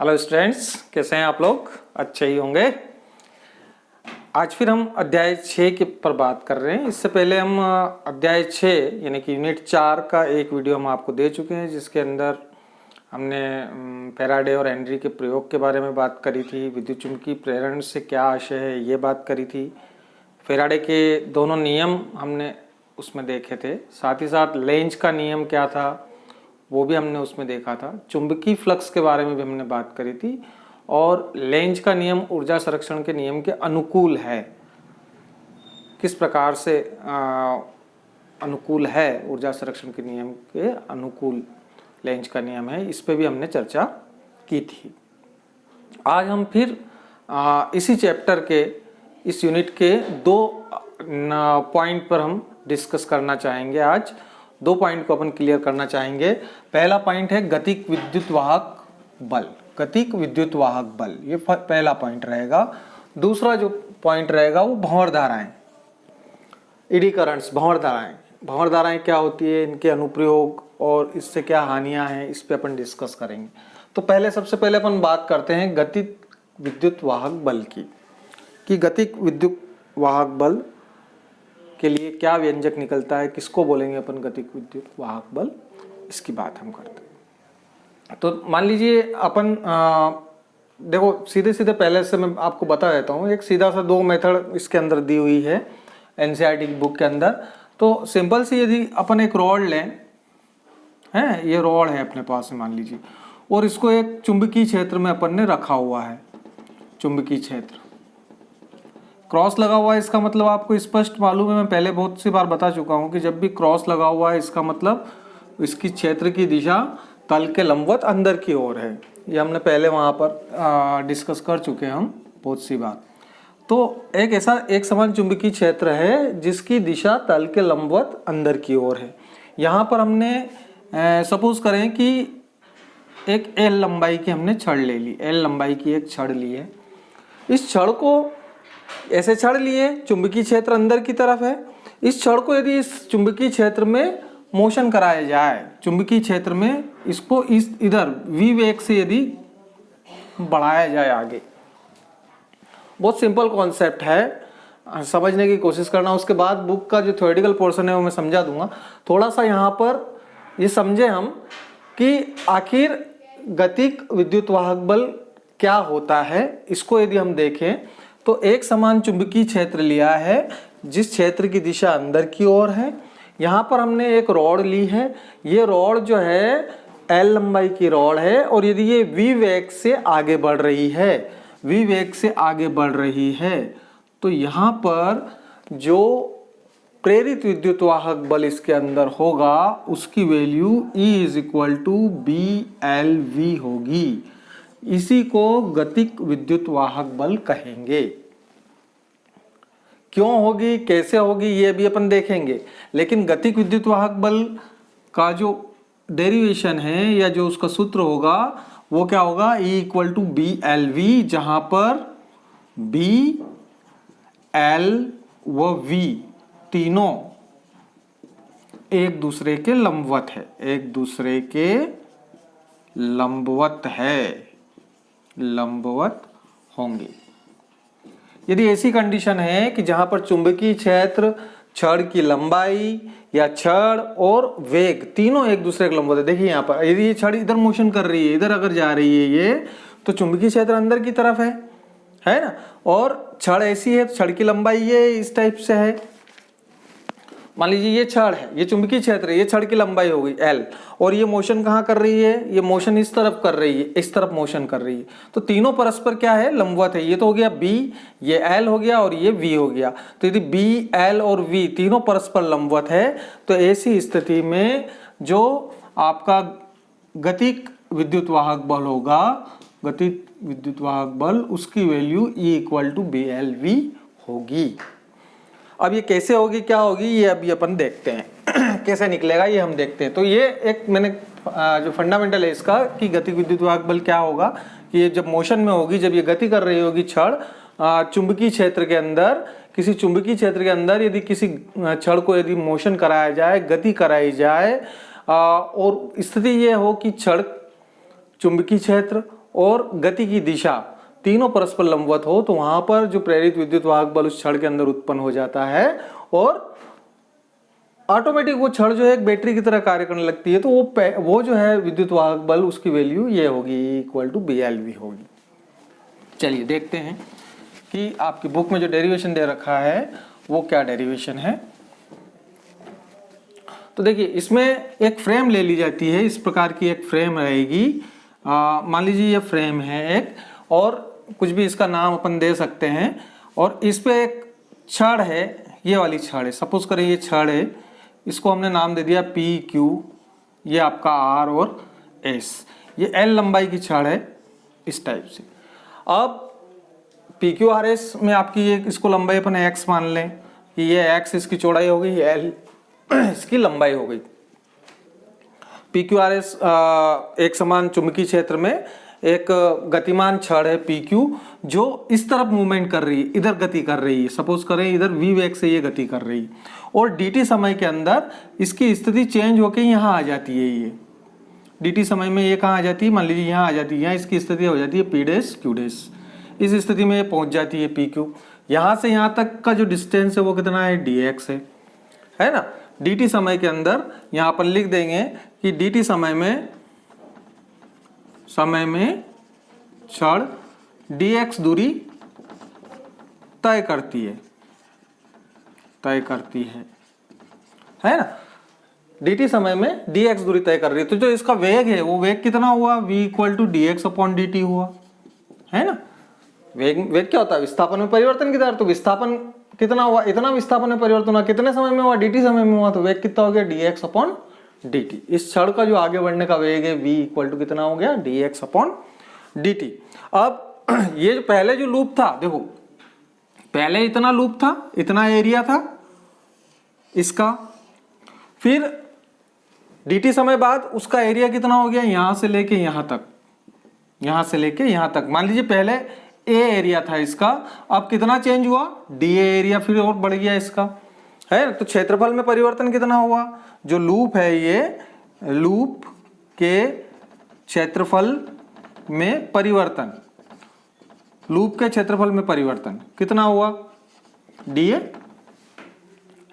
Hello students, कैसे हैं आप लोग? अच्छे ही होंगे। आज फिर हम अध्याय 6 के पर बात कर रहे हैं। इससे पहले हम अध्याय 6 यानी कि यूनिट 4 का एक वीडियो हम आपको दे चुके हैं, जिसके अंदर हमने फैराडे और हेनरी के प्रयोग के बारे में बात करी थी। विद्युत चुम्बकीय प्रेरण से क्या आशय है ये बात करी थी। फैराडे के दोनों नियम हमने उसमें देखे थे, साथ ही साथ लेंज का नियम क्या था वो भी हमने उसमें देखा था। चुंबकीय फ्लक्स के बारे में भी हमने बात करी थी और लेंज का नियम ऊर्जा संरक्षण के नियम के अनुकूल है, किस प्रकार से अनुकूल है, ऊर्जा संरक्षण के नियम के अनुकूल लेंज का नियम है, इस पे भी हमने चर्चा की थी। आज हम फिर इसी चैप्टर के इस यूनिट के दो पॉइंट पर हम डिस्कस करना चाहेंगे। आज दो पॉइंट को अपन क्लियर करना चाहेंगे। पहला पॉइंट है गतिक विद्युत वाहक बल। गतिक विद्युत वाहक बल ये पहला पॉइंट रहेगा। दूसरा जो पॉइंट रहेगा वो भंवर धाराएं, एडी करंट्स, भंवर धाराएं। भंवर धाराएं क्या होती है, इनके अनुप्रयोग और इससे क्या हानियां हैं, इस पे अपन डिस्कस करेंगे। तो सबसे पहले अपन बात करते हैं गतिक विद्युत वाहक बल की, कि गतिक विद्युत वाहक बल के लिए क्या व्यंजक निकलता है, किसको बोलेंगे अपन गतिक विद्युत वाहक बल, इसकी बात हम करते हैं। तो मान लीजिए अपन देखो सीधे सीधे पहले से मैं आपको बता देता हूँ। एक सीधा सा दो मेथड इसके अंदर दी हुई है एनसीईआरटी की बुक के अंदर। तो सिंपल सी यदि अपन एक रॉड लें, है ये रॉड है अपने पास में मान लीजिए, और इसको एक चुंबकीय क्षेत्र में अपन ने रखा हुआ है। चुंबकीय क्षेत्र क्रॉस लगा हुआ है, इसका मतलब आपको स्पष्ट मालूम है, मैं पहले बहुत सी बार बता चुका हूं कि जब भी क्रॉस लगा हुआ है इसका मतलब इसकी क्षेत्र की दिशा तल के लंबवत अंदर की ओर है। ये हमने पहले वहां पर डिस्कस कर चुके हैं हम बहुत सी बार। तो एक ऐसा एक समान चुंबकीय क्षेत्र है जिसकी दिशा तल के लंबवत अंदर की ओर है। यहाँ पर हमने सपोज करें कि एक एल लंबाई की हमने छड़ ले ली, एल लंबाई की एक छड़ ली है। इस छड़ को ऐसे छड़ लिए, चुंबकीय क्षेत्र अंदर की तरफ है। इस छड़ को यदि इस चुंबकीय क्षेत्र में मोशन कराया जाए, चुंबकीय क्षेत्र में इसको इस इधर v वेग से यदि बढ़ाया जाए आगे, बहुत सिंपल कॉन्सेप्ट है, समझने की कोशिश करना। उसके बाद बुक का जो थ्योरेटिकल पोर्शन है वो मैं समझा दूंगा। थोड़ा सा यहाँ पर ये समझे हम कि आखिर गतिक विद्युत वाहक बल क्या होता है। इसको यदि हम देखें तो एक समान चुंबकीय क्षेत्र लिया है जिस क्षेत्र की दिशा अंदर की ओर है। यहाँ पर हमने एक रॉड ली है, ये रॉड जो है एल लंबाई की रॉड है, और यदि ये v वेग से आगे बढ़ रही है, v वेग से आगे बढ़ रही है, तो यहाँ पर जो प्रेरित विद्युत वाहक बल इसके अंदर होगा उसकी वैल्यू E = BLV होगी। इसी को गतिक विद्युत वाहक बल कहेंगे। क्यों होगी, कैसे होगी, ये भी अपन देखेंगे। लेकिन गतिक विद्युत वाहक बल का जो डेरिवेशन है या जो उसका सूत्र होगा वो क्या होगा, E = BLV, जहां पर B, L व V तीनों एक दूसरे के लंबवत है, एक दूसरे के लंबवत है, लंबवत होंगे। यदि ऐसी कंडीशन है कि जहां पर चुंबकीय क्षेत्र, छड़ की लंबाई या छड़ और वेग तीनों एक दूसरे के लंबवत है। देखिए यहाँ पर यदि ये छड़ इधर मोशन कर रही है, इधर अगर जा रही है ये, तो चुंबकीय क्षेत्र अंदर की तरफ है ना, और छड़ ऐसी है तो छड़ की लंबाई ये इस टाइप से है। मान लीजिए ये छड़ है, ये चुंबकीय क्षेत्र है, ये छड़ की लंबाई हो गई L, और ये मोशन कहाँ कर रही है, ये मोशन इस तरफ कर रही है, इस तरफ मोशन कर रही है। तो तीनों परस्पर क्या है, लंबवत है। ये तो हो गया B, ये L हो गया और ये V हो गया। तो यदि B, L और V तीनों परस्पर लंबवत है तो ऐसी स्थिति में जो आपका गतिक विद्युत वाहक बल होगा, गतिक विद्युत वाहक बल, उसकी वैल्यू E = BLV होगी। अब ये कैसे होगी, क्या होगी, ये अभी अपन देखते हैं कैसे निकलेगा, ये हम देखते हैं। तो ये एक मैंने जो फंडामेंटल है इसका कि गतिक विद्युत वाहक बल क्या होगा, कि ये जब मोशन में होगी, जब ये गति कर रही होगी छड़ चुंबकीय क्षेत्र के अंदर, किसी चुंबकीय क्षेत्र के अंदर यदि किसी छड़ को यदि मोशन कराया जाए, गति कराई जाए, और स्थिति ये हो कि छड़ चुंबकीय क्षेत्र और गति की दिशा तीनों परस्पर लंबवत हो तो वहां पर जो प्रेरित विद्युत वाहक बल उस छड़ के अंदर उत्पन्न हो जाता है और ऑटोमेटिक वो छड़ जो है एक बैटरी की तरह कार्य करने लगती है। तो वो जो है विद्युत वाहक बल उसकी वैल्यू ये होगी इक्वल टू BLV होगी। चलिए देखते हैं कि आपकी बुक में जो डेरिवेशन दे रखा है वो क्या डेरिवेशन है। तो देखिए इसमें एक फ्रेम ले ली जाती है, इस प्रकार की एक फ्रेम रहेगी। मान लीजिए ये फ्रेम है एक, और कुछ भी इसका नाम अपन दे सकते हैं, और इस पे एक छड़ है, ये वाली छड़ है, सपोज करें ये छड़ है, इसको हमने नाम दे दिया PQ, ये आपका R और S, ये L लंबाई की छड़ है इस टाइप से। अब PQRS में आपकी ये इसको लंबाई अपन X मान लें कि ये X इसकी चौड़ाई हो गई, L इसकी लंबाई हो गई। PQRS एक समान चुंबकीय क्षेत्र में एक गतिमान छड़ है PQ जो इस तरफ मूवमेंट कर रही है, इधर गति कर रही है, सपोज करें इधर V वेग से ये गति कर रही है, और dt समय के अंदर इसकी स्थिति चेंज होकर यहाँ आ जाती है। ये dt समय में ये कहाँ आ जाती है, मान लीजिए यहाँ आ जाती है, यहाँ इसकी स्थिति हो जाती है P डैश Q डैश, इस स्थिति में ये पहुँच जाती है PQ। यहाँ से यहाँ तक का जो डिस्टेंस है वो कितना है, dx है ना। dt समय के अंदर यहाँ पर लिख देंगे कि dt समय में छड़ dx दूरी तय करती है ना। dt समय में dx दूरी तय कर रही है, तो जो इसका वेग है वो वेग कितना हुआ, v equal to dx upon dt हुआ, है ना। वेग क्या होता है, विस्थापन में परिवर्तन की दर, तो विस्थापन कितना हुआ, इतना विस्थापन में परिवर्तन हुआ, कितने समय में हुआ, dt समय में हुआ, तो वेग कितना हो गया, dx अपॉन dt। इस छड़ का जो आगे बढ़ने का वेग है v इक्वल टू कितना हो गया, dx अपॉन dt। अब ये जो पहले जो लूप था, देखो पहले इतना लूप था, इतना एरिया था इसका, फिर dt समय बाद उसका एरिया कितना हो गया, यहां से लेके यहां तक, मान लीजिए पहले A एरिया था इसका, अब कितना चेंज हुआ, dA एरिया फिर और बढ़ गया इसका, है। तो क्षेत्रफल में परिवर्तन कितना हुआ, जो लूप है ये लूप के क्षेत्रफल में परिवर्तन, कितना हुआ, dA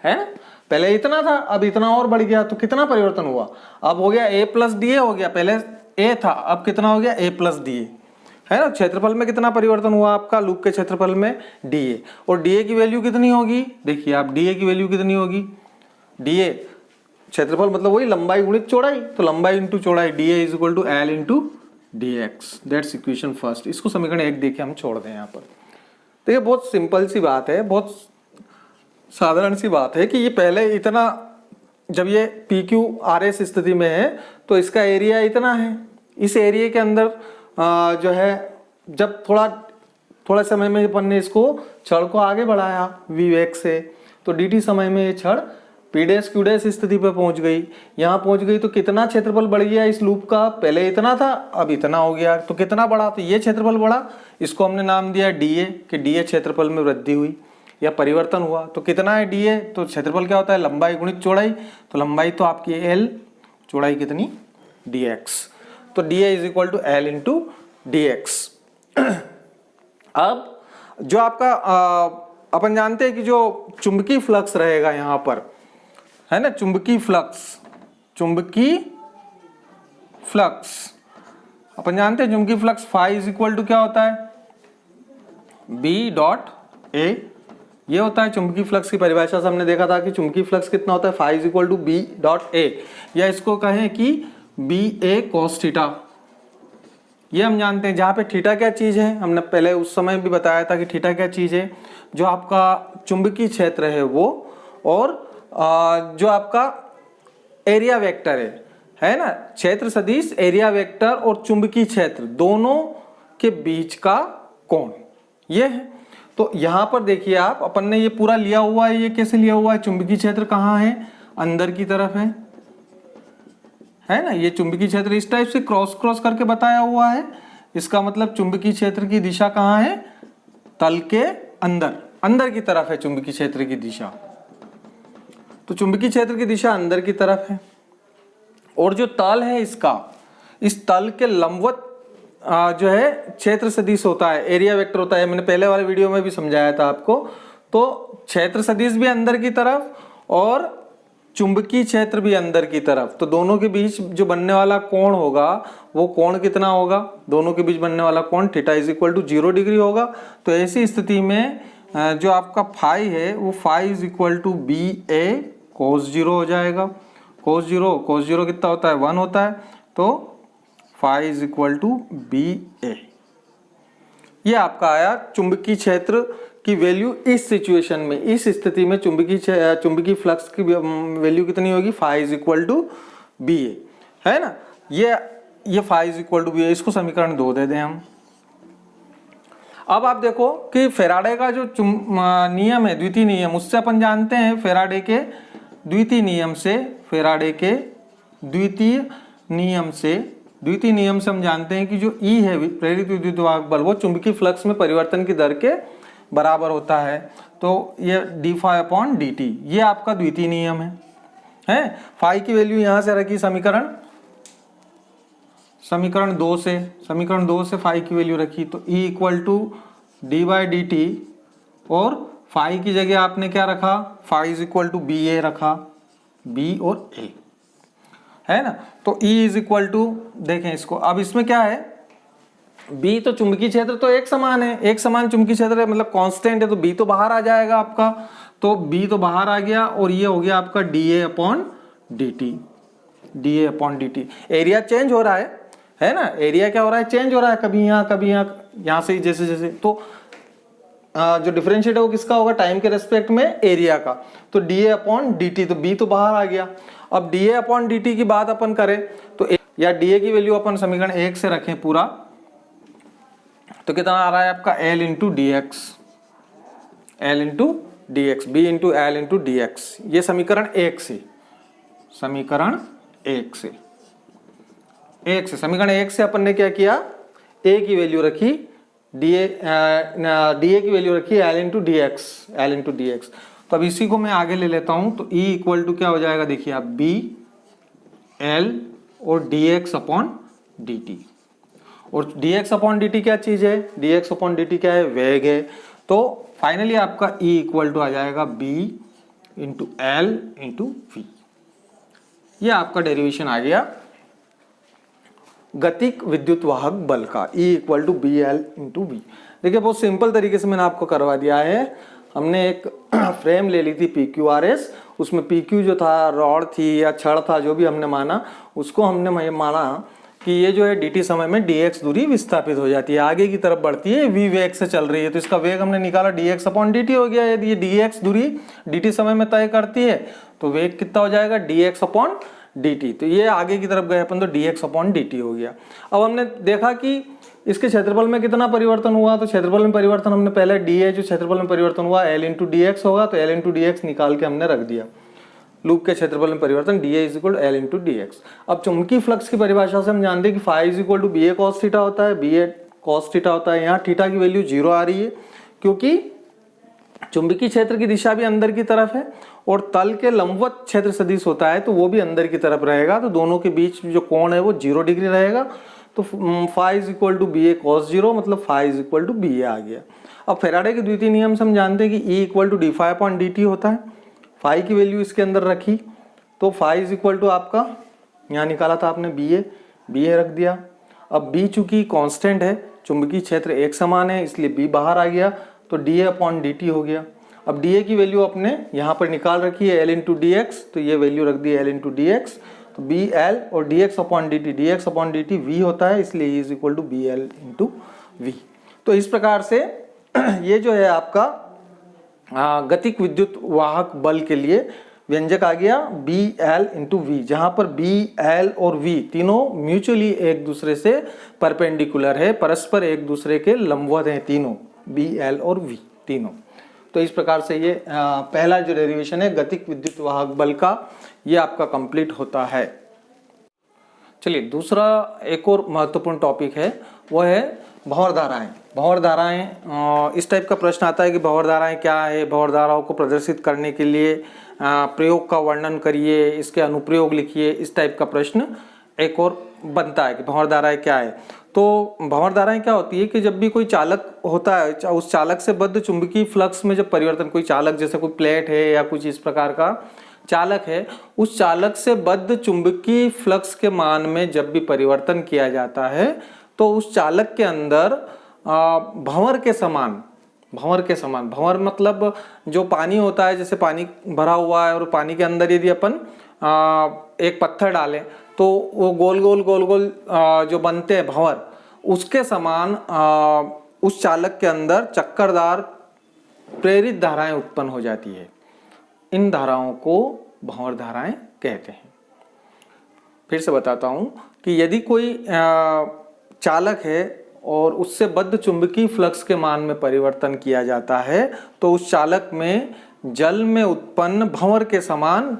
है ना। पहले इतना था, अब इतना और बढ़ गया, तो कितना परिवर्तन हुआ, अब हो गया A प्लस DA हो गया, पहले A था अब कितना हो गया, A प्लस DA, है ना। क्षेत्रफल में कितना परिवर्तन हुआ आपका, लूप के क्षेत्रफल में dA, और dA की वैल्यू कितनी होगी, देखिए आप dA की वैल्यू कितनी होगी, dA क्षेत्रफल मतलब वही लंबाई गुणित चौड़ाई, तो लंबाई इंटू चौड़ाई, dA is equal to L into dx, that's equation first. इसको समीकरण 1 देके हम छोड़ दें यहाँ पर। देखिए बहुत सिंपल सी बात है, बहुत साधारण सी बात है कि ये पहले इतना, जब ये PQRS स्थिति में है तो इसका एरिया इतना है, इस एरिया के अंदर जो है जब थोड़ा समय में अपन ने इसको छड़ को आगे बढ़ाया v वेग से, तो dt समय में ये छड़ P डैश Q डैश स्थिति पे पहुंच गई, यहाँ पहुंच गई, तो कितना क्षेत्रफल बढ़ गया इस लूप का, पहले इतना था अब इतना हो गया, तो कितना बढ़ा, तो ये क्षेत्रफल बढ़ा, इसको हमने नाम दिया dA कि dA क्षेत्रफल में वृद्धि हुई या परिवर्तन हुआ। तो कितना है dA, तो क्षेत्रफल क्या होता है, लंबाई गुणित चौड़ाई, तो लंबाई तो आपकी L, चौड़ाई कितनी dx, तो dA is equal to L into dx। अब जो आपका अपन जानते हैं कि जो चुंबकीय फ्लक्स रहेगा यहाँ पर, है ना, चुंबकीय फ्लक्स अपन जानते हैं चुंबकीय flux phi is equal to क्या होता है, B डॉट A, ये होता है चुंबकीय फ्लक्स की परिभाषा से। हमने देखा था कि चुंबकीय फ्लक्स कितना होता है, phi is equal to B dot A, या इसको कहें कि BA cos थीटा, ये हम जानते हैं। जहाँ पे थीटा क्या चीज़ है, हमने पहले उस समय भी बताया था कि थीटा क्या चीज़ है, जो आपका चुंबकीय क्षेत्र है वो, और जो आपका एरिया वेक्टर है ना, क्षेत्र सदिश, एरिया वेक्टर और चुंबकीय क्षेत्र दोनों के बीच का कोण, ये है। तो यहाँ पर देखिए आप, अपन ने ये पूरा लिया हुआ है, ये कैसे लिया हुआ है, चुंबकीय क्षेत्र कहाँ है, अंदर की तरफ है ना। ये चुंबकीय क्षेत्र इस टाइप से क्रॉस करके बताया हुआ है, इसका मतलब चुंबकीय क्षेत्र की दिशा कहाँ है, तल के अंदर की तरफ है चुंबकीय क्षेत्र की दिशा, तो चुंबकीय क्षेत्र की दिशा अंदर की तरफ है, और जो तल है इसका, इस तल के लंबवत जो है क्षेत्र सदिश होता है, एरिया वेक्टर होता है, मैंने पहले वाले वीडियो में भी समझाया था आपको। तो क्षेत्र सदिश भी अंदर की तरफ और चुंबकीय क्षेत्र भी अंदर की तरफ, तो दोनों के बीच जो बनने वाला कोण होगा वो कोण कितना होगा, दोनों के बीच बनने वाला कोण theta is equal to 0 degree होगा। तो ऐसी स्थिति में जो आपका फाई है वो phi is equal to B A cos 0 हो जाएगा। कोस 0 कितना होता है, 1 होता है, तो phi is equal to B A. ये आपका आया चुंबकीय क्षेत्र की वैल्यू इस सिचुएशन में, इस स्थिति में चुंबकीय फ्लक्स की वैल्यू कितनी होगी, phi is equal to B A, है ना। ये phi is equal to B A, इसको समीकरण 2 दे दें हम। अब आप देखो कि फेराडे का जो नियम है, द्वितीय नियम, उससे अपन जानते हैं फेराडे के द्वितीय नियम से, द्वितीय नियम से हम जानते हैं कि जो E है प्रेरित विद्युत वाहक बल, वो चुंबकीय फ्लक्स में परिवर्तन की दर के बराबर होता है। तो ये D phi upon D T, ये आपका द्वितीय नियम है। फाई की वैल्यू यहां से रखी समीकरण 2 से फाई की वैल्यू रखी, तो E equal to D by D T, और फाई की जगह आपने क्या रखा, phi is equal to B A रखा, बी और ए, है ना। तो E इज इक्वल टू, देखें इसको, अब इसमें क्या है, B तो चुंबकीय क्षेत्र तो एक समान है, एक समान चुंबकीय क्षेत्र है, मतलब कांस्टेंट है, तो B तो बाहर आ जाएगा आपका, तो B तो बाहर आ गया, और ये हो गया आपका dA upon dt। Area change हो रहा है ना, एरिया क्या हो रहा है, चेंज हो रहा है, कभी यहाँ कभी यहाँ से जैसे जैसे, तो जो डिफरेंशिएट है वो किसका होगा, टाइम के रेस्पेक्ट में एरिया का, तो dA अपॉन dt, तो B तो बाहर आ गया। अब dA अपॉन dt की बात अपन करें तो या dA की वैल्यू अपन समीकरण 1 से रखें पूरा, तो कितना आ रहा है आपका L into D x, B into L into D x, ये समीकरण 1 से, समीकरण 1 से अपन ने क्या किया, A की वैल्यू रखी, DA की वैल्यू रखी L इंटू डी एक्स। तो अब इसी को मैं आगे ले लेता हूं, तो E इक्वल टू क्या हो जाएगा, देखिए आप, B L और dx अपॉन dt, और dx अपॉन dt क्या चीज है, dx अपॉन dt क्या है, वेग है। तो फाइनली आपका E इक्वल टू आ जाएगा B into L into V। ये आपका डेरिवेशन आ गया गतिक विद्युत वाहक बल का, E equal to B L into V. देखिए बहुत सिंपल तरीके से मैंने आपको करवा दिया है। हमने एक फ्रेम ले ली थी PQRS, उसमें PQ जो था रॉड थी या छड़ था, जो भी हमने माना, उसको हमने माना कि ये जो है dt समय में dx दूरी विस्थापित हो जाती है, आगे की तरफ बढ़ती है, v वेग से चल रही है, तो इसका वेग हमने निकाला dx अपॉन dt हो गया। यदि ये dx दूरी dt समय में तय करती है तो वेग कितना हो जाएगा, dx अपॉन dt, तो ये आगे की तरफ गए अपन, तो dx अपॉन dt हो गया। अब हमने देखा कि इसके क्षेत्रफल में कितना परिवर्तन हुआ, तो क्षेत्रफल में परिवर्तन हमने पहले dA जो क्षेत्रफल में परिवर्तन हुआ L इंटू dx होगा, तो L इंटू dx निकाल के हमने रख दिया। लूप के क्षेत्रफल में परिवर्तन dA is equal to L into dx। अब चुंबकीय फ्लक्स की परिभाषा से हम जानते हैं कि phi is equal to BA cos theta होता है, BA cos थीटा होता है। यहाँ थीटा की वैल्यू 0 आ रही है क्योंकि चुंबकीय क्षेत्र की दिशा भी अंदर की तरफ है और तल के लंबवत क्षेत्र सदिश होता है, तो वो भी अंदर की तरफ रहेगा, तो दोनों के बीच जो कोण है वो 0 डिग्री रहेगा। तो phi is equal to BA cos 0, मतलब phi is equal to BA आ गया। अब फेराडे के द्वितीय नियम से हम जानते हैं कि E equal to D phi upon dt होता है। फाई की वैल्यू इसके अंदर रखी, तो फाई इज इक्वल टू आपका यहाँ निकाला था आपने BA रख दिया। अब B चूंकि कांस्टेंट है, चुंबकीय क्षेत्र एक समान है, इसलिए B बाहर आ गया, तो dA अपॉन dt हो गया। अब dA की वैल्यू अपने यहाँ पर निकाल रखी है L इंटू dx, तो ये वैल्यू रख दी L इंटू dx, तो BL और dx अपॉन dt V होता है, इसलिए E is equal to BL into V। तो इस प्रकार से ये जो है आपका गतिक विद्युत वाहक बल के लिए व्यंजक आ गया BL इंटू V, जहां पर BL और V तीनों म्यूचुअली एक दूसरे से परपेंडिकुलर है, परस्पर एक दूसरे के लंबवत हैं तीनों, BL और V तीनों। तो इस प्रकार से ये पहला जो डेरिवेशन है गतिक विद्युत वाहक बल का, ये आपका कंप्लीट होता है। चलिए दूसरा एक और महत्वपूर्ण टॉपिक है, वो है भंवर धाराएं। भंवर धाराएं, इस टाइप का प्रश्न आता है कि भंवर धाराएं क्या है, भंवर धाराओं को प्रदर्शित करने के लिए प्रयोग का वर्णन करिए, इसके अनुप्रयोग लिखिए, इस टाइप का प्रश्न एक और बनता है कि भंवर धाराएं क्या है। तो भंवर धाराएं क्या होती है कि जब भी कोई चालक होता है, उस चालक से बद्ध चुंबकीय फ्लक्स में जब परिवर्तन, कोई चालक जैसे कोई प्लेट है या कुछ इस प्रकार का चालक है, उस चालक से बद्ध चुंबकीय फ्लक्स के मान में जब भी परिवर्तन किया जाता है तो उस चालक के अंदर भंवर के समान, भंवर मतलब जो पानी होता है, जैसे पानी भरा हुआ है और पानी के अंदर यदि अपन एक पत्थर डालें तो वो गोल गोल जो बनते हैं भंवर, उसके समान उस चालक के अंदर चक्करदार प्रेरित धाराएं उत्पन्न हो जाती है। इन धाराओं को भंवर धाराएं कहते हैं। फिर से बताता हूं कि यदि कोई चालक है और उससे बद्ध चुंबकीय फ्लक्स के मान में परिवर्तन किया जाता है तो उस चालक में जल में उत्पन्न भंवर के समान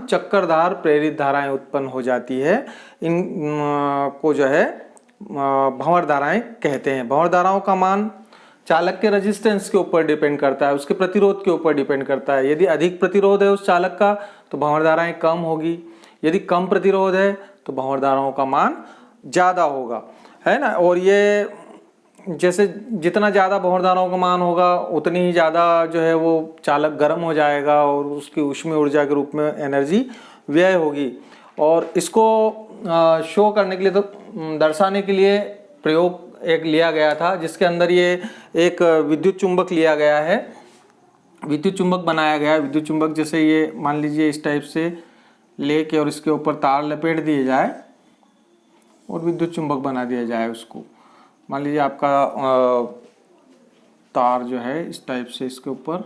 चक्करदार प्रेरित धाराएं उत्पन्न हो जाती है। इन को जो है भंवर धाराएं कहते हैं। भंवर धाराओं का मान चालक के रेजिस्टेंस के ऊपर डिपेंड करता है, उसके प्रतिरोध के ऊपर डिपेंड करता है। यदि अधिक प्रतिरोध है उस चालक का तो भंवर धाराएं कम होगी, यदि कम प्रतिरोध है तो भंवर धाराओं का मान ज़्यादा होगा, है ना। और ये जैसे जितना ज़्यादा भंवर धाराओं का मान होगा उतनी ही ज़्यादा जो है वो चालक गर्म हो जाएगा और उसकी ऊष्मीय ऊर्जा के रूप में एनर्जी व्यय होगी। और इसको शो करने के लिए, तो दर्शाने के लिए प्रयोग एक लिया गया था जिसके अंदर ये एक विद्युत चुंबक लिया गया है, विद्युत चुंबक बनाया गया है। विद्युत चुंबक जैसे ये मान लीजिए इस टाइप से लेके और इसके ऊपर तार लपेट दिए जाए और विद्युत चुंबक बना दिया जाए उसको। मान लीजिए आपका तार जो है इस टाइप से इसके ऊपर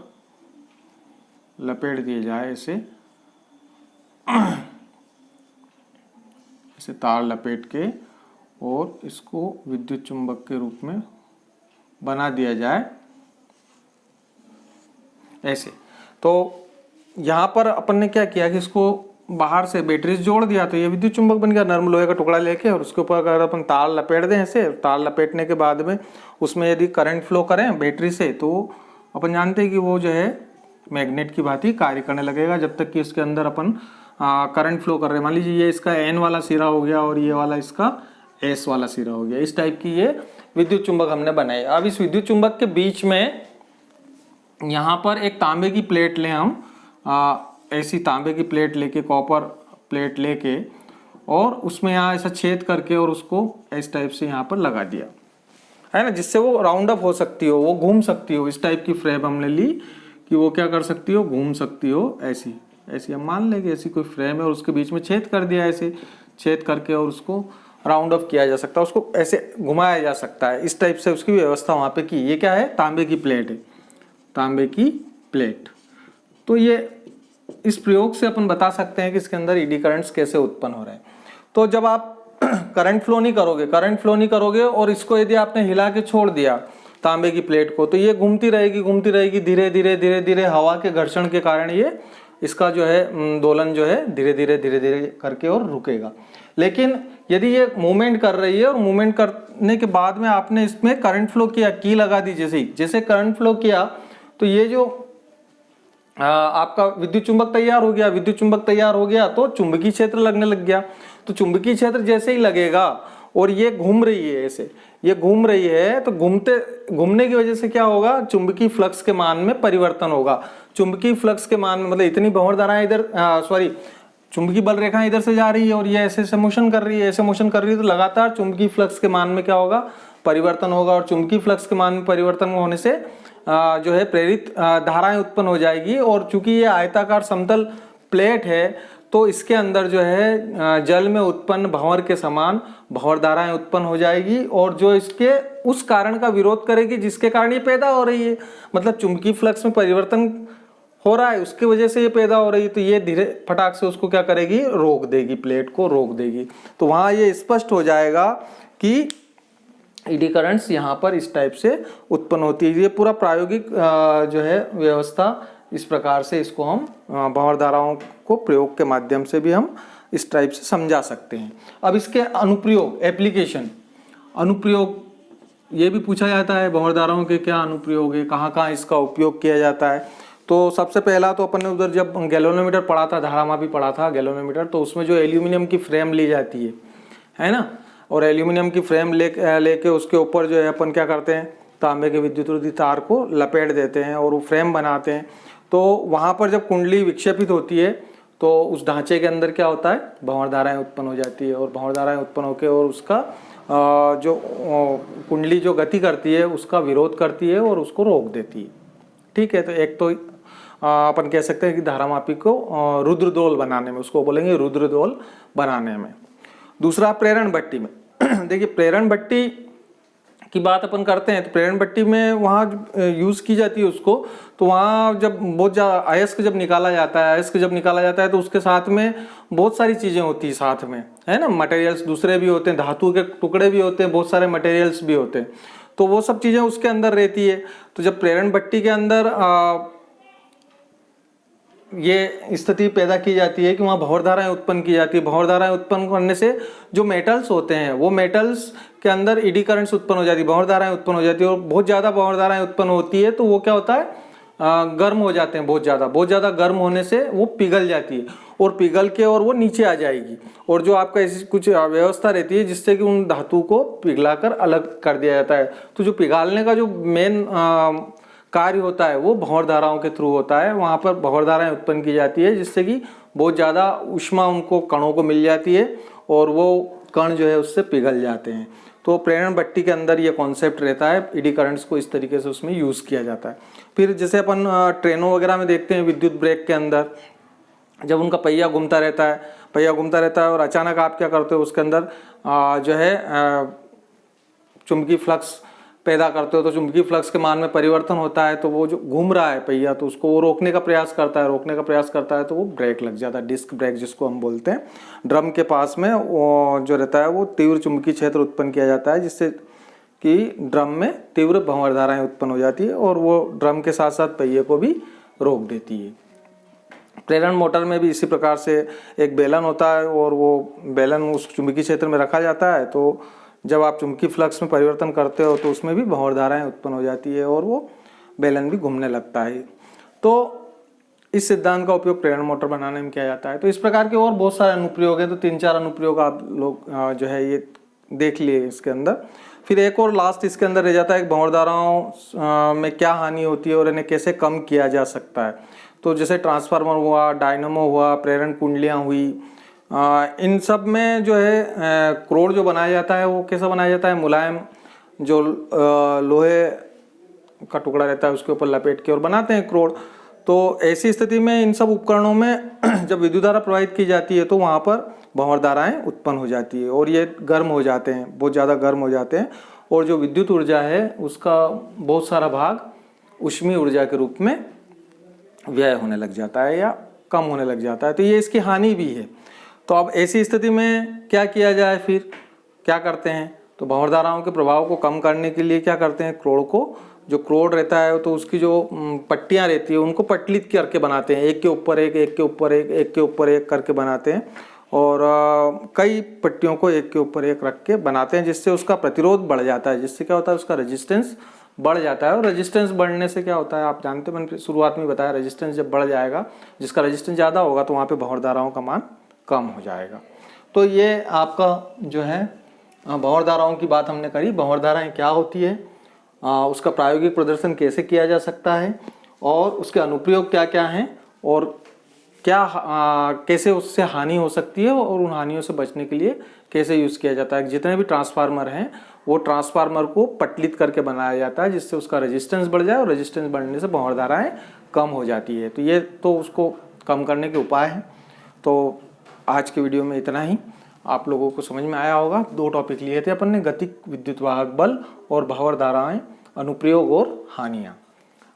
लपेट दिए जाए, ऐसे तार लपेट के और इसको विद्युत चुंबक के रूप में बना दिया जाए ऐसे। तो यहाँ पर अपन ने क्या किया कि इसको बाहर से बैटरी से जोड़ दिया तो ये विद्युत चुंबक बन गया, नर्म लोहे का टुकड़ा लेके, और उसके ऊपर अगर अपन तार लपेट दें ऐसे, तार लपेटने के बाद में उसमें यदि करंट फ्लो करें बैटरी से तो अपन जानते हैं कि वो जो है मैग्नेट की भांति कार्य करने लगेगा जब तक कि इसके अंदर अपन करंट फ्लो कर रहे हैं। मान लीजिए ये इसका N वाला सिरा हो गया और ये वाला इसका S वाला सिरा हो गया। इस टाइप की ये विद्युत चुंबक हमने बनाई। अब इस विद्युत चुंबक के बीच में यहाँ पर एक तांबे की प्लेट लें हम, ऐसी तांबे की प्लेट लेके, कॉपर प्लेट लेके, और उसमें यहाँ ऐसा छेद करके और उसको इस टाइप से यहाँ पर लगा दिया, है ना, जिससे वो राउंड अप हो सकती हो, वो घूम सकती हो। इस टाइप की फ्रेम हमने ली कि वो क्या कर सकती हो, घूम सकती हो। ऐसी ऐसी हम मान लेंगे ऐसी कोई फ्रेम है और उसके बीच में छेद कर दिया, ऐसे छेद करके और उसको राउंड अप किया जा सकता है, उसको ऐसे घुमाया जा सकता है। इस टाइप से उसकी व्यवस्था वहाँ पे की। ये क्या है, तांबे की प्लेट है, तांबे की प्लेट। तो ये इस प्रयोग से अपन बता सकते हैं कि इसके अंदर ईडी करंट्स कैसे उत्पन्न हो रहे हैं। तो जब आप करंट फ्लो नहीं करोगे और इसको यदि आपने हिला के छोड़ दिया तांबे की प्लेट को, तो ये घूमती रहेगी, धीरे धीरे हवा के घर्षण के कारण ये इसका जो है दोलन जो है धीरे धीरे करके और रुकेगा। लेकिन यदि ये मूवमेंट कर रही है और मूवमेंट करने के बाद में आपने इसमें करंट फ्लो किया, की लगा दी, जैसे करंट फ्लो किया तो ये जो आपका विद्युत चुंबक तैयार हो गया। विद्युत चुंबक तैयार हो गया तो चुंबकीय क्षेत्र लगने लग गया। तो चुंबकीय क्षेत्र जैसे ही लगेगा और ये घूम रही है, ऐसे ये घूम रही है, तो घूमने की वजह से क्या होगा, चुंबकीय फ्लक्स के मान में परिवर्तन होगा। चुंबकीय फ्लक्स के मान में मतलब इतनी भंवर धाराएं इधर चुंबकीय बल रेखा इधर से जा रही है और ये ऐसे मोशन कर रही है, तो लगातार चुंबकीय फ्लक्स के मान में क्या होगा, परिवर्तन होगा। और चुंबकीय फ्लक्स के मान में परिवर्तन होने से जो है प्रेरित धाराएं उत्पन्न हो जाएगी। और चूंकि ये आयताकार समतल प्लेट है तो इसके अंदर जो है जल में उत्पन्न भंवर के समान भंवर धाराएं उत्पन्न हो जाएगी और जो इसके उस कारण का विरोध करेगी जिसके कारण ये पैदा हो रही है। मतलब चुंबकीय फ्लक्स में परिवर्तन हो रहा है, उसकी वजह से ये पैदा हो रही है, तो ये धीरे फटाक से उसको क्या करेगी, रोक देगी, प्लेट को रोक देगी। तो वहां ये स्पष्ट हो जाएगा कि ईडी करंट्स यहाँ पर इस टाइप से उत्पन्न होती है। ये पूरा प्रायोगिक जो है व्यवस्था इस प्रकार से इसको हम भंवर धाराओं को प्रयोग के माध्यम से भी हम इस टाइप से समझा सकते हैं। अब इसके अनुप्रयोग, एप्लीकेशन, अनुप्रयोग ये भी पूछा जाता है, भंवर धाराओं के क्या अनुप्रयोग है, कहाँ कहाँ इसका उपयोग किया जाता है। तो सबसे पहला तो अपन ने उधर जब गैल्वेनोमीटर पढ़ा था, धारामापी पढ़ा था गैल्वेनोमीटर, तो उसमें जो एल्यूमिनियम की फ्रेम ली जाती है ना, और एल्यूमिनियम की फ्रेम लेके उसके ऊपर जो है अपन क्या करते हैं, तांबे के विद्युतरोधी तार को लपेट देते हैं और वो फ्रेम बनाते हैं। तो वहाँ पर जब कुंडली विक्षेपित होती है तो उस ढांचे के अंदर क्या होता है, भंवर धाराएं उत्पन्न हो जाती है, और भंवर धाराएं उत्पन्न होकर और उसका जो कुंडली जो गति करती है उसका विरोध करती है और उसको रोक देती है। ठीक है, तो एक तो अपन कह सकते हैं कि धारामापी को रुद्रदोल बनाने में, उसको बोलेंगे रुद्रदोल बनाने में। दूसरा प्रेरण भट्टी में देखिए प्रेरण भट्टी की बात अपन करते हैं तो प्रेरण भट्टी में वहाँ यूज़ की जाती है उसको, तो वहाँ जब बहुत ज़्यादा अयस्क जब निकाला जाता है तो उसके साथ में बहुत सारी चीज़ें होती है साथ में, है ना, मटेरियल्स दूसरे भी होते हैं, धातु के टुकड़े भी होते हैं, बहुत सारे मटेरियल्स भी होते हैं, तो वो सब चीज़ें उसके अंदर रहती है। तो जब प्रेरण भट्टी के अंदर ये स्थिति पैदा की जाती है कि वहाँ भंवर धाराएं उत्पन्न की जाती है। भंवर धाराएं उत्पन्न करने से जो मेटल्स होते हैं वो मेटल्स के अंदर ईडी करंट्स उत्पन्न हो जाती है, भंवर धाराएं उत्पन्न हो जाती है, और बहुत ज़्यादा भंवर धाराएं उत्पन्न होती है तो वो क्या होता है, गर्म हो जाते हैं, बहुत ज़्यादा गर्म होने से वो पिघल जाती है, और पिघल के और वो नीचे आ जाएगी, और जो आपका ऐसी कुछ व्यवस्था रहती है जिससे कि उन धातु को पिघलाकर अलग कर दिया जाता है। तो जो पिघालने का जो मेन कार्य होता है वो भंवर धाराओं के थ्रू होता है। वहाँ पर भंवर धाराएं उत्पन्न की जाती है जिससे कि बहुत ज़्यादा ऊष्मा उनको कणों को मिल जाती है और वो कण जो है उससे पिघल जाते हैं। तो प्रेरण भट्टी के अंदर ये कॉन्सेप्ट रहता है, ईडी करंट्स को इस तरीके से उसमें यूज़ किया जाता है। फिर जैसे अपन ट्रेनों वगैरह में देखते हैं विद्युत ब्रेक के अंदर जब उनका पहिया घूमता रहता है और अचानक आप क्या करते हो, उसके अंदर जो है चुंबकीय फ्लक्स पैदा करते हो, तो चुंबकीय फ्लक्स के मान में परिवर्तन होता है, तो वो जो घूम रहा है पहिया तो उसको वो रोकने का प्रयास करता है तो वो ब्रेक लग जाता है, डिस्क ब्रेक जिसको हम बोलते हैं। ड्रम के पास में वो जो रहता है वो तीव्र चुंबकीय क्षेत्र उत्पन्न किया जाता है जिससे कि ड्रम में तीव्र भंवर धाराएं उत्पन्न हो जाती है और वो ड्रम के साथ साथ पहिए को भी रोक देती है। प्रेरण मोटर में भी इसी प्रकार से एक बेलन होता है और वो बेलन उस चुंबकीय क्षेत्र में रखा जाता है, तो जब आप चुंबकीय फ्लक्स में परिवर्तन करते हो तो उसमें भी भंवर धाराएं उत्पन्न हो जाती है और वो बेलन भी घूमने लगता है। तो इस सिद्धांत का उपयोग प्रेरण मोटर बनाने में किया जाता है। तो इस प्रकार के और बहुत सारे अनुप्रयोग हैं, तो 3-4 अनुप्रयोग आप लोग जो है ये देख लिए इसके अंदर। फिर एक और लास्ट इसके अंदर रह जाता है कि भंवर धाराओं में क्या हानि होती है और इन्हें कैसे कम किया जा सकता है। तो जैसे ट्रांसफार्मर हुआ, डायनामो हुआ, प्रेरण कुंडलियाँ हुई, इन सब में जो है क्रोड जो बनाया जाता है वो कैसा बनाया जाता है, मुलायम जो लोहे का टुकड़ा रहता है उसके ऊपर लपेट के और बनाते हैं क्रोड। तो ऐसी स्थिति में इन सब उपकरणों में जब विद्युत धारा प्रवाहित की जाती है तो वहाँ पर भंवर धाराएं उत्पन्न हो जाती है और ये गर्म हो जाते हैं, बहुत ज़्यादा गर्म हो जाते हैं, और जो विद्युत ऊर्जा है उसका बहुत सारा भाग ऊष्मीय ऊर्जा के रूप में व्यय होने लग जाता है या कम होने लग जाता है। तो ये इसकी हानि भी है। तो अब ऐसी स्थिति में क्या किया जाए, फिर क्या करते हैं, तो भंवर धाराओं के प्रभाव को कम करने के लिए क्या करते हैं, क्रोड को, जो क्रोड रहता है तो उसकी जो पट्टियाँ रहती है उनको पटलित करके बनाते हैं, एक के ऊपर एक, एक के ऊपर एक, एक के ऊपर एक करके बनाते हैं, और कई पट्टियों को एक के ऊपर एक रख के बनाते हैं जिससे उसका प्रतिरोध बढ़ जाता है, जिससे क्या होता है उसका रेजिस्टेंस बढ़ जाता है। और रेजिस्टेंस बढ़ने से क्या होता है आप जानते हैं, मैंने शुरुआत में बताया, रेजिस्टेंस जब बढ़ जाएगा, जिसका रेजिस्टेंस ज़्यादा होगा तो वहाँ पे भंवर धाराओं का मान कम हो जाएगा। तो ये आपका जो है भंवर धाराओं की बात हमने करी, भंवर धाराएं क्या होती है, उसका प्रायोगिक प्रदर्शन कैसे किया जा सकता है और उसके अनुप्रयोग क्या क्या हैं और क्या कैसे उससे हानि हो सकती है और उन हानियों से बचने के लिए कैसे यूज़ किया जाता है। जितने भी ट्रांसफार्मर हैं वो ट्रांसफार्मर को पटलित करके बनाया जाता है जिससे उसका रेजिस्टेंस बढ़ जाए और रेजिस्टेंस बढ़ने से भंवर धाराएं कम हो जाती है। तो ये तो उसको कम करने के उपाय हैं। तो आज के वीडियो में इतना ही, आप लोगों को समझ में आया होगा। 2 टॉपिक लिए थे अपन ने, गतिक विद्युत वाहक बल और भंवर धाराएं, अनुप्रयोग और हानियाँ।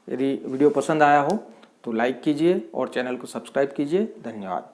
यदि वीडियो पसंद आया हो तो लाइक कीजिए और चैनल को सब्सक्राइब कीजिए। धन्यवाद।